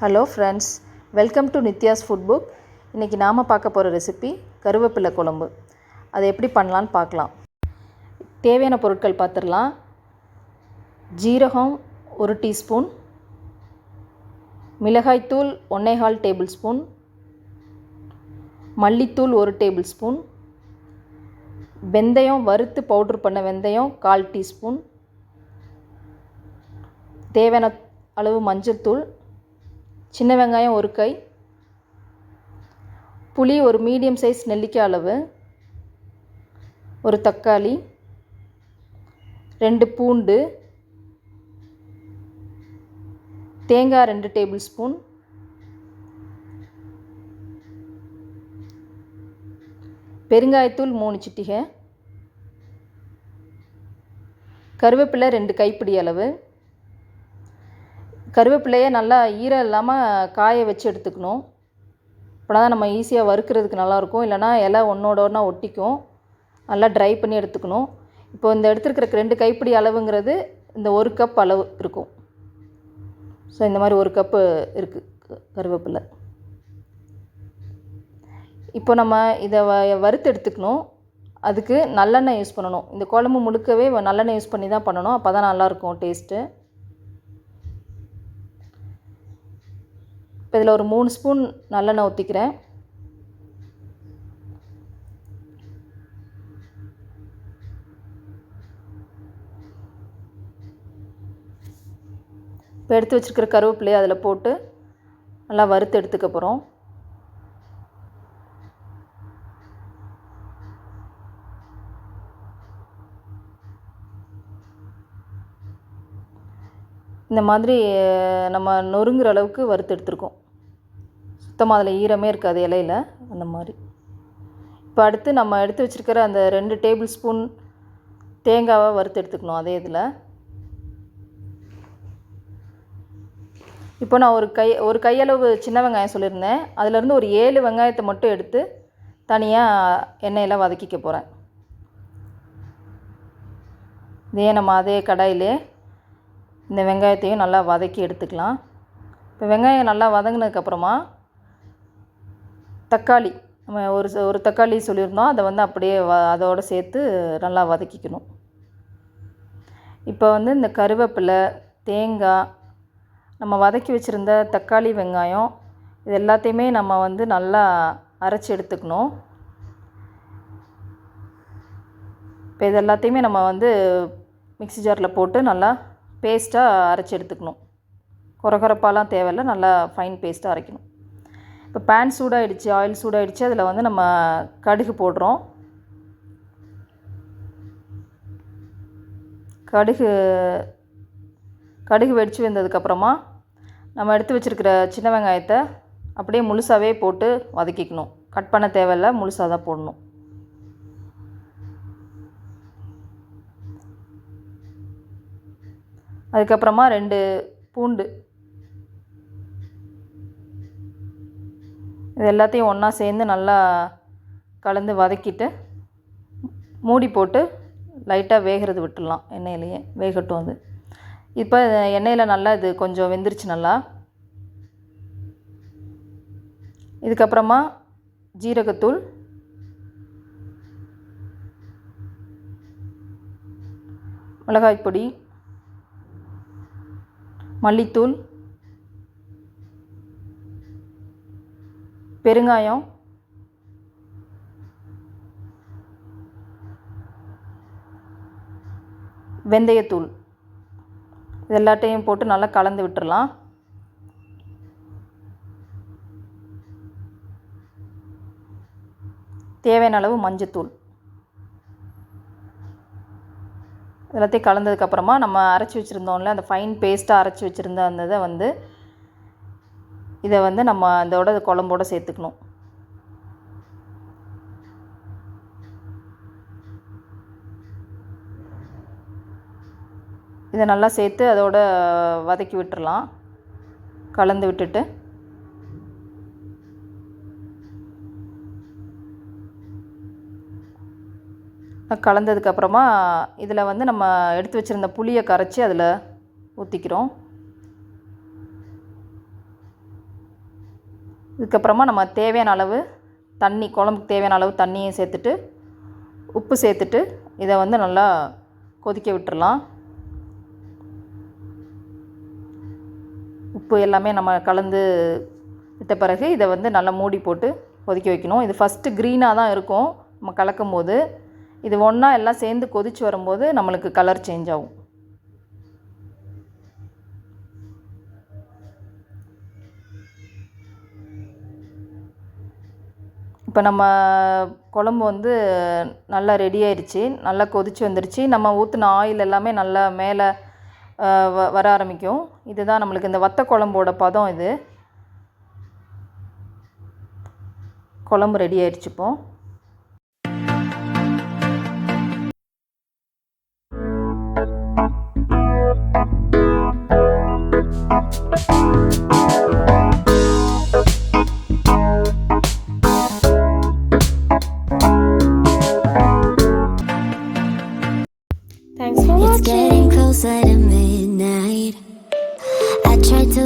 Hello friends, welcome to Nithya's food book. இன்றைக்கி நாம் பார்க்க போகிற ரெசிபி கருவேப்பிலை குழம்பு. அதை எப்படி பண்ணலான்னு பார்க்கலாம். தேவையான பொருட்கள் பார்த்துடலாம். ஜீரகம் 1 டீஸ்பூன், மிளகாய்த்தூள் 1.25 டேபிள் ஸ்பூன், மல்லித்தூள் 1 டேபிள் ஸ்பூன், வெந்தயம் வறுத்து பவுட்ரு பண்ண வெந்தயம் 1/4 டீஸ்பூன், தேவையான அளவு மஞ்சள்தூள், சின்ன வெங்காயம் 1 கை, புளி ஒரு மீடியம் சைஸ் நெல்லிக்காய் அளவு, ஒரு தக்காளி, 2 பூண்டு, தேங்காய் 2 டேபிள் ஸ்பூன், பெருங்காயத்தூள் 3 சிட்டிகை, கருவேப்பிலை 2 கைப்பிடி அளவு. கருவேப்பிலையை நல்லா ஈரம் இல்லாமல் காய வச்சு எடுத்துக்கணும். அப்போ தான் நம்ம ஈஸியாக வறுக்கிறதுக்கு நல்லாயிருக்கும். இல்லைனா இலை ஒன்றோட ஒன்றா ஒட்டிக்கும். நல்லா ட்ரை பண்ணி எடுத்துக்கணும். இப்போ இந்த எடுத்துருக்கிற 2 கைப்பிடி அளவுங்கிறது இந்த 1 கப் அளவு இருக்கும். ஸோ இந்த மாதிரி 1 கப்பு இருக்குது கருவேப்பிலை. இப்போ நம்ம இதை வறுத்து எடுத்துக்கணும். அதுக்கு நல்லெண்ணெய் யூஸ் பண்ணணும். இந்த குழம்பு முழுக்கவே நல்லெண்ணெய் யூஸ் பண்ணி தான் பண்ணணும். அப்போ தான் நல்லாயிருக்கும் டேஸ்ட்டு. இப்போ இதில் ஒரு 3 ஸ்பூன் நல்லெண்ணெய் ஊற்றிக்கிறேன். இப்போ எடுத்து வச்சுருக்கிற கருவேப்பிலையை அதில் போட்டு நல்லா வறுத்து எடுத்துக்க போகிறோம். இந்த மாதிரி நம்ம நொறுங்குற அளவுக்கு வறுத்து எடுத்துருக்கோம். சுத்தமாக அதில் ஈரமே இருக்காது இலையில், அந்த மாதிரி. இப்போ அடுத்து நம்ம எடுத்து வச்சுருக்கிற அந்த 2 டேபிள் ஸ்பூன் தேங்காவை வறுத்து எடுத்துக்கணும் அதே இதில். இப்போ நான் ஒரு கையளவு சின்ன வெங்காயம் சொல்லியிருந்தேன். அதிலேருந்து ஒரு 7 வெங்காயத்தை மட்டும் எடுத்து தனியாக எண்ணெயில் வதக்கிக்க போகிறேன். இதே நம்ம அதே கடாயிலே இந்த வெங்காயத்தையும் நல்லா வதக்கி எடுத்துக்கலாம். இப்போ வெங்காயம் நல்லா வதங்கினதுக்கப்புறமா தக்காளி, நம்ம ஒரு தக்காளி சொல்லியிருந்தோம், அதை அப்படியே அதோடு சேர்த்து நல்லா வதக்கிக்கணும். இப்போ இந்த கருவேப்பிலை, தேங்காய், நம்ம வதக்கி வச்சுருந்த தக்காளி, வெங்காயம் இது எல்லாத்தையுமே நம்ம நல்லா அரைச்சி எடுத்துக்கணும். இப்போ இது எல்லாத்தையுமே நம்ம மிக்ஸி ஜாரில் போட்டு நல்லா பேஸ்ட்டாக அரைச்சி எடுத்துக்கணும். கொரகொரப்பாலாம் தேவையில்லை, நல்லா ஃபைன் பேஸ்ட்டாக அரைக்கணும். இப்போ பேன் சூடாகிடுச்சு, ஆயில் சூடாகிடுச்சு. அதில் நம்ம கடுகு போடுறோம். கடுகு வெடித்து வந்ததுக்கப்புறமா நம்ம எடுத்து வச்சுருக்கிற சின்ன வெங்காயத்தை அப்படியே முழுசாகவே போட்டு வதக்கிக்கணும். கட் பண்ண தேவையில்லை, முழுசாக தான் போடணும். அதுக்கப்புறமா 2 பூண்டு, இது எல்லாத்தையும் ஒன்றா சேர்ந்து நல்லா கலந்து வதக்கிட்டு மூடி போட்டு லைட்டாக வேகிறது விட்டுடலாம். எண்ணெயிலேயே வேகட்டும் அது. இப்போ எண்ணெயில் நல்லா இது கொஞ்சம் வெந்துருச்சு நல்லா. இதுக்கப்புறமா ஜீரகத்தூள், மிளகாய் பொடி, மல்லித்தூள், பெருங்காயம், வெந்தயத்தூள் இது எல்லாத்தையும் போட்டு நல்லா கலந்து விட்டுறலாம். தேவையான அளவு மஞ்சத்தூள் எல்லாத்தையும் கலந்ததுக்கப்புறமா நம்ம அரைச்சி வச்சுருந்தோம்ல, அந்த ஃபைன் பேஸ்ட்டாக அரைச்சி வச்சுருந்த அந்த இதை நம்ம அதோட குழம்போடு சேர்த்துக்கணும். இதை நல்லா சேர்த்து அதோட வதக்கி விட்டுறலாம். கலந்து விட்டுட்டு கலந்ததுக்கப்புறமா இதில் நம்ம எடுத்து வச்சுருந்த புளியை கரைச்சி அதில் ஊற்றிக்கிறோம். இதுக்கப்புறமா நம்ம தேவையான அளவு தண்ணி, குழம்புக்கு தேவையான அளவு தண்ணியை சேர்த்துட்டு உப்பு சேர்த்துட்டு இதை வந்து நல்லா கொதிக்க விட்டுறலாம். உப்பு எல்லாமே நம்ம கலந்து விட்ட பிறகு இதை வந்து நல்லா மூடி போட்டு கொதிக்க வைக்கணும். இது ஃபஸ்ட்டு க்ரீனாக தான் இருக்கும் நம்ம கலக்கும் போது. இது ஒன்றா எல்லாம் சேர்ந்து கொதித்து வரும்போது நம்மளுக்கு கலர் சேஞ்ச் ஆகும். இப்போ நம்ம குழம்பு வந்து நல்லா ரெடி ஆயிடுச்சு, நல்லா கொதித்து வந்துடுச்சு. நம்ம ஊற்றின ஆயில் எல்லாமே நல்லா மேலே வர ஆரம்பிக்கும். இதுதான் நம்மளுக்கு இந்த வத்த குழம்போட பதம். இது குழம்பு ரெடி ஆயிடுச்சு. இப்போ It's getting closer to midnight. I tried to